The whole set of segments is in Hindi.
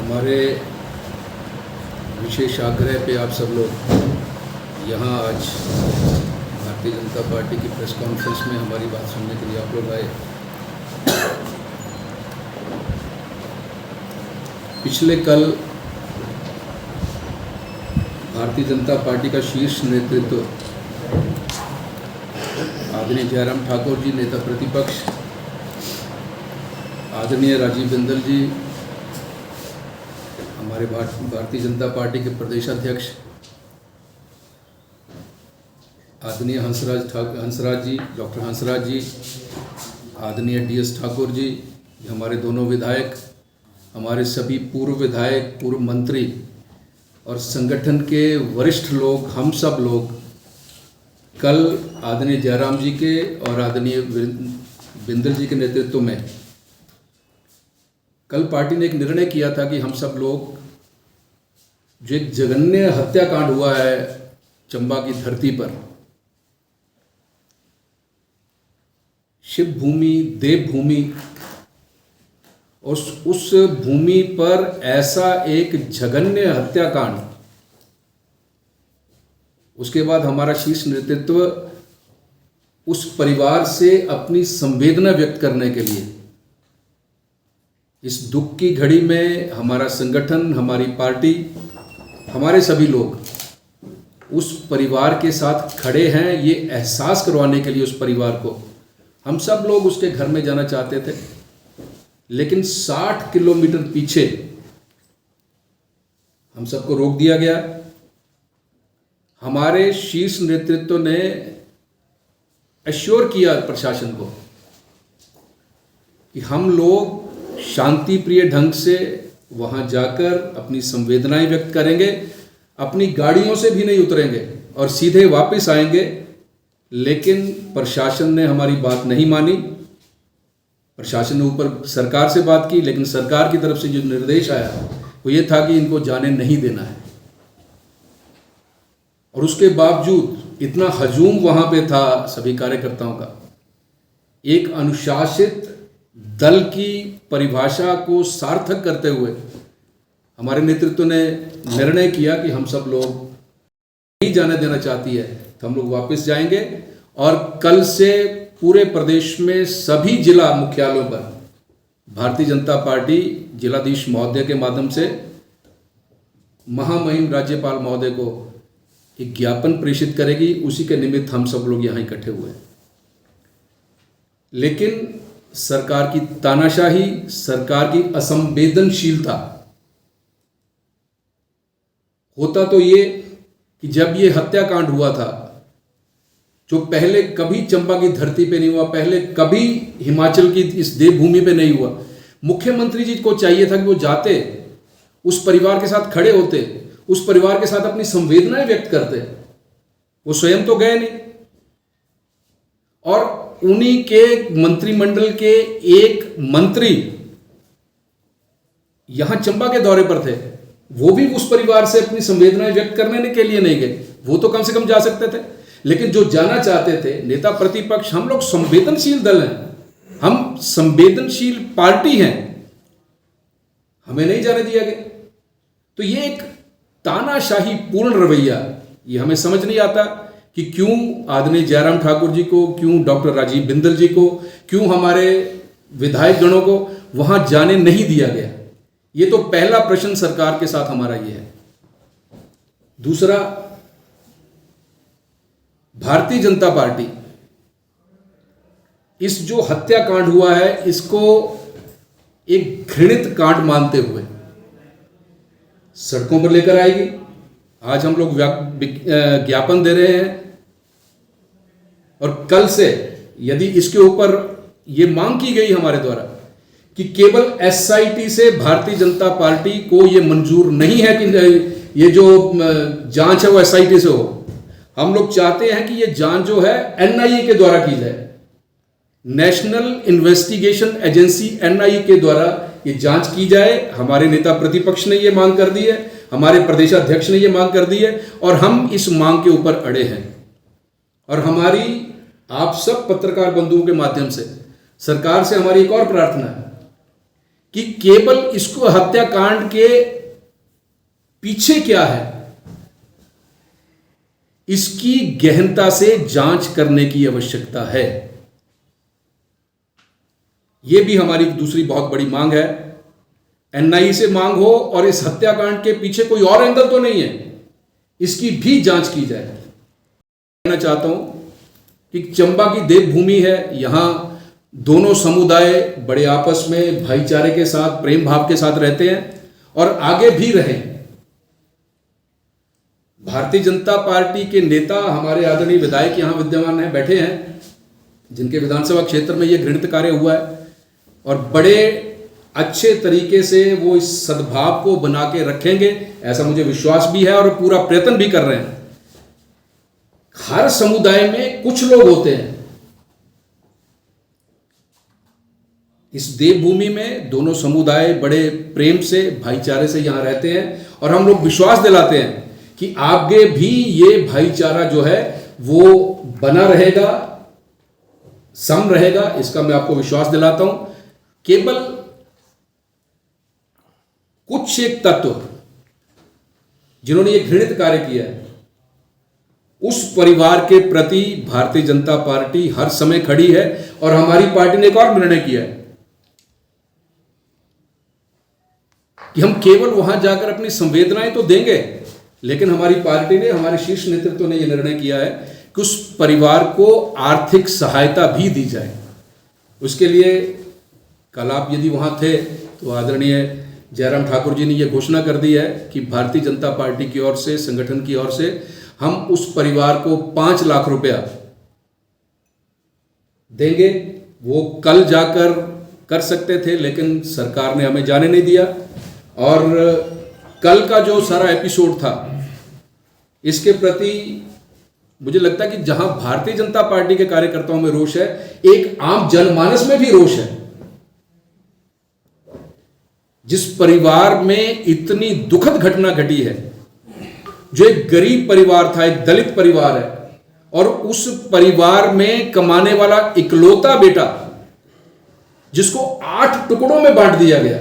हमारे विशेष आग्रह पे आप सब लोग यहाँ आज भारतीय जनता पार्टी की प्रेस कॉन्फ्रेंस में हमारी बात सुनने के लिए आप लोग आए। पिछले कल भारतीय जनता पार्टी का शीर्ष नेतृत्व आदरणीय जयराम ठाकुर जी नेता प्रतिपक्ष, आदरणीय राजीव बिंदल जी हमारे भारतीय जनता पार्टी के प्रदेश अध्यक्ष, आदरणीय हंसराज जी, डॉक्टर हंसराज जी, आदरणीय DS ठाकुर जी, हमारे दोनों विधायक, हमारे सभी पूर्व विधायक, पूर्व मंत्री और संगठन के वरिष्ठ लोग, हम सब लोग कल आदरणीय जयराम जी के और आदरणीय बिंदल जी के नेतृत्व में कल पार्टी ने एक निर्णय किया था कि हम सब लोग जो एक जघन्य हत्याकांड हुआ है चंबा की धरती पर, शिव भूमि, देव भूमि, उस भूमि पर ऐसा एक जघन्य हत्याकांड, उसके बाद हमारा शीर्ष नेतृत्व उस परिवार से अपनी संवेदना व्यक्त करने के लिए इस दुख की घड़ी में हमारा संगठन, हमारी पार्टी, हमारे सभी लोग उस परिवार के साथ खड़े हैं। ये एहसास करवाने के लिए उस परिवार को हम सब लोग उसके घर में जाना चाहते थे, लेकिन 60 किलोमीटर पीछे हम सबको रोक दिया गया। हमारे शीर्ष नेतृत्व ने एश्योर किया प्रशासन को कि हम लोग शांति प्रिय ढंग से वहां जाकर अपनी संवेदनाएं व्यक्त करेंगे, अपनी गाड़ियों से भी नहीं उतरेंगे और सीधे वापस आएंगे। लेकिन प्रशासन ने हमारी बात नहीं मानी। प्रशासन ने ऊपर सरकार से बात की, लेकिन सरकार की तरफ से जो निर्देश आया वो ये था कि इनको जाने नहीं देना है। और उसके बावजूद इतना हजूम वहां पे था सभी कार्यकर्ताओं का, एक अनुशासित दल की परिभाषा को सार्थक करते हुए हमारे नेतृत्व ने निर्णय किया कि हम सब लोग नहीं जाने देना चाहती है तो हम लोग वापस जाएंगे। और कल से पूरे प्रदेश में सभी जिला मुख्यालयों पर भारतीय जनता पार्टी जिलाधीश महोदय के माध्यम से महामहिम राज्यपाल महोदय को एक ज्ञापन प्रेषित करेगी। उसी के निमित्त हम सब लोग यहाँ इकट्ठे हुए हैं। लेकिन सरकार की तानाशाही, सरकार की असंवेदनशीलता, होता तो ये कि जब ये हत्याकांड हुआ था जो पहले कभी चंबा की धरती पे नहीं हुआ, पहले कभी हिमाचल की इस देवभूमि पे नहीं हुआ, मुख्यमंत्री जी को चाहिए था कि वो जाते, उस परिवार के साथ खड़े होते, उस परिवार के साथ अपनी संवेदनाएं व्यक्त करते। वो स्वयं तो गए नहीं और उन्हीं के मंत्रिमंडल के एक मंत्री यहां चंबा के दौरे पर थे, वो भी उस परिवार से अपनी संवेदनाएं व्यक्त करने के लिए नहीं गए। वो तो कम से कम जा सकते थे, लेकिन जो जाना चाहते थे नेता प्रतिपक्ष, हम लोग संवेदनशील दल हैं, हम संवेदनशील पार्टी हैं, हमें नहीं जाने दिया गया। तो ये एक तानाशाही पूर्ण रवैया, ये हमें समझ नहीं आता कि क्यों आदरणीय जयराम ठाकुर जी को, क्यों डॉक्टर राजीव बिंदल जी को, क्यों हमारे विधायक गणों को वहां जाने नहीं दिया गया। ये तो पहला प्रश्न सरकार के साथ हमारा ये है। दूसरा, भारतीय जनता पार्टी इस जो हत्याकांड हुआ है इसको एक घृणित कांड मानते हुए सड़कों पर लेकर आएगी। आज हम लोग ज्ञापन दे रहे हैं और कल से यदि इसके ऊपर ये मांग की गई हमारे द्वारा कि केवल SIT से भारतीय जनता पार्टी को ये मंजूर नहीं है कि ये जो जांच है वो SIT से हो। हम लोग चाहते हैं कि ये जांच जो है NIA के द्वारा की जाए, नेशनल इन्वेस्टिगेशन एजेंसी NIA के द्वारा ये जांच की जाए। हमारे नेता प्रतिपक्ष ने ये मांग कर दी है, हमारे प्रदेशाध्यक्ष ने ये मांग कर दी है और हम इस मांग के ऊपर अड़े हैं। और हमारी आप सब पत्रकार बंधुओं के माध्यम से सरकार से हमारी एक और प्रार्थना है कि केवल इसको हत्याकांड के पीछे क्या है, इसकी गहनता से जांच करने की आवश्यकता है। यह भी हमारी दूसरी बहुत बड़ी मांग है। एनआईए से मांग हो और इस हत्याकांड के पीछे कोई और एंगल तो नहीं है, इसकी भी जांच की जाए। कहना चाहता हूं कि चंबा की देवभूमि है, यहां दोनों समुदाय बड़े आपस में भाईचारे के साथ, प्रेम भाव के साथ रहते हैं और आगे भी रहें। भारतीय जनता पार्टी के नेता, हमारे आदरणीय विधायक यहां विद्यमान हैं, बैठे हैं, जिनके विधानसभा क्षेत्र में यह घृणित कार्य हुआ है, और बड़े अच्छे तरीके से वो इस सद्भाव को बना के रखेंगे, ऐसा मुझे विश्वास भी है और पूरा प्रयत्न भी कर रहे हैं। हर समुदाय में कुछ लोग होते हैं, इस देवभूमि में दोनों समुदाय बड़े प्रेम से, भाईचारे से यहां रहते हैं, और हम लोग विश्वास दिलाते हैं कि आगे भी ये भाईचारा जो है वो बना रहेगा, सम रहेगा, इसका मैं आपको विश्वास दिलाता हूं। केवल कुछ एक तत्व जिन्होंने ये घृणित कार्य किया है, उस परिवार के प्रति भारतीय जनता पार्टी हर समय खड़ी है, और हमारी पार्टी ने एक और निर्णय किया है कि हम केवल वहां जाकर अपनी संवेदनाएं तो देंगे, लेकिन हमारी पार्टी ने, हमारे शीर्ष नेतृत्व ने यह निर्णय किया है कि उस परिवार को आर्थिक सहायता भी दी जाए। उसके लिए कल आप यदि वहां थे तो आदरणीय जयराम ठाकुर जी ने यह घोषणा कर दी है कि भारतीय जनता पार्टी की ओर से, संगठन की ओर से, हम उस परिवार को 5 लाख रुपया देंगे। वो कल जाकर कर सकते थे, लेकिन सरकार ने हमें जाने नहीं दिया, और कल का जो सारा एपिसोड था, इसके प्रति मुझे लगता है कि जहां भारतीय जनता पार्टी के कार्यकर्ताओं में रोष है, एक आम जनमानस में भी रोष है। जिस परिवार में इतनी दुखद घटना घटी है, जो एक गरीब परिवार था, एक दलित परिवार है, और उस परिवार में कमाने वाला इकलौता बेटा जिसको 8 टुकड़ों में बांट दिया गया,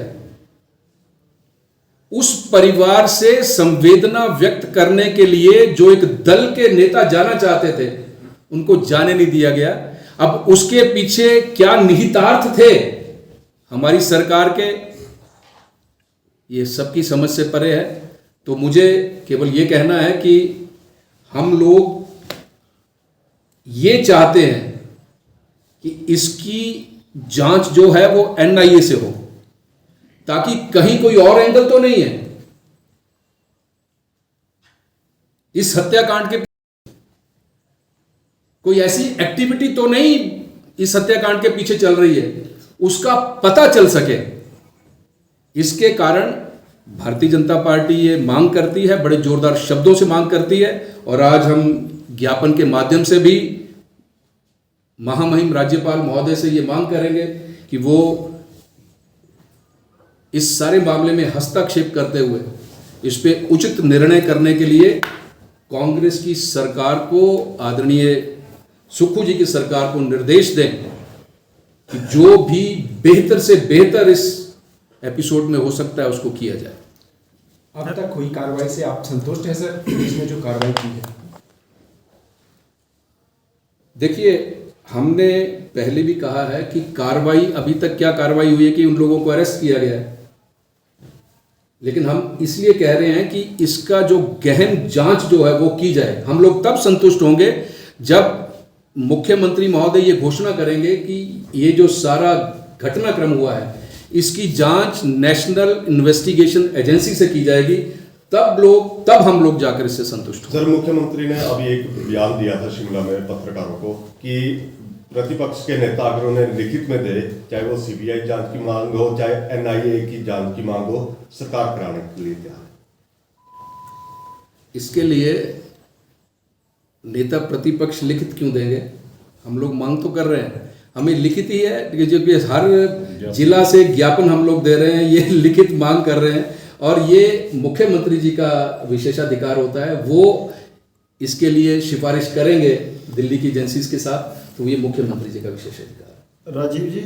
उस परिवार से संवेदना व्यक्त करने के लिए जो एक दल के नेता जाना चाहते थे, उनको जाने नहीं दिया गया। अब उसके पीछे क्या निहितार्थ थे हमारी सरकार के, ये सबकी समझ से परे है। तो मुझे केवल ये कहना है कि हम लोग ये चाहते हैं कि इसकी जांच जो है वो एनआईए से हो, ताकि कहीं कोई और एंगल तो नहीं है इस हत्याकांड के, कोई ऐसी एक्टिविटी तो नहीं इस हत्याकांड के पीछे चल रही है, उसका पता चल सके। इसके कारण भारतीय जनता पार्टी ये मांग करती है, बड़े जोरदार शब्दों से मांग करती है, और आज हम ज्ञापन के माध्यम से भी महामहिम राज्यपाल महोदय से ये मांग करेंगे कि वो इस सारे मामले में हस्तक्षेप करते हुए इस पे उचित निर्णय करने के लिए कांग्रेस की सरकार को, आदरणीय सुक्खू जी की सरकार को निर्देश दें कि जो भी बेहतर से बेहतर इस एपिसोड में हो सकता है उसको किया जाए। अब तक हुई कार्रवाई से आप संतुष्ट हैं सर, पुलिस ने जो कार्रवाई की है? देखिए, हमने पहले भी कहा है कि कार्रवाई, अभी तक क्या कार्रवाई हुई है कि उन लोगों को अरेस्ट किया गया है, लेकिन हम इसलिए कह रहे हैं कि इसका जो गहन जांच जो है वो की जाए। हम लोग तब संतुष्ट होंगे जब मुख्यमंत्री महोदय ये घोषणा करेंगे कि ये जो सारा घटनाक्रम हुआ है इसकी जांच नेशनल इन्वेस्टिगेशन एजेंसी से की जाएगी, तब हम लोग जाकर इससे संतुष्ट होंगे। सर, मुख्यमंत्री ने अभी एक बयान दिया था शिमला में पत्रकारों को कि प्रतिपक्ष के नेता अगर उन्हें लिखित में दे, चाहे वो सीबीआई जांच की मांग हो, चाहे एनआईए की जांच की मांग हो, सरकार कराने के लिए तैयार है। इसके लिए नेता प्रतिपक्ष लिखित क्यों देंगे? हम लोग मांग तो कर रहे हैं, हमें लिखित ही है, जो कि हर जिला से ज्ञापन हम लोग दे रहे हैं, ये लिखित मांग कर रहे हैं, और ये मुख्यमंत्री जी का विशेषाधिकार होता है। वो इसके लिए सिफारिश करेंगे दिल्ली की एजेंसीज के साथ, तो ये मुख्यमंत्री जी का विशेषाधिकार है। राजीव जी,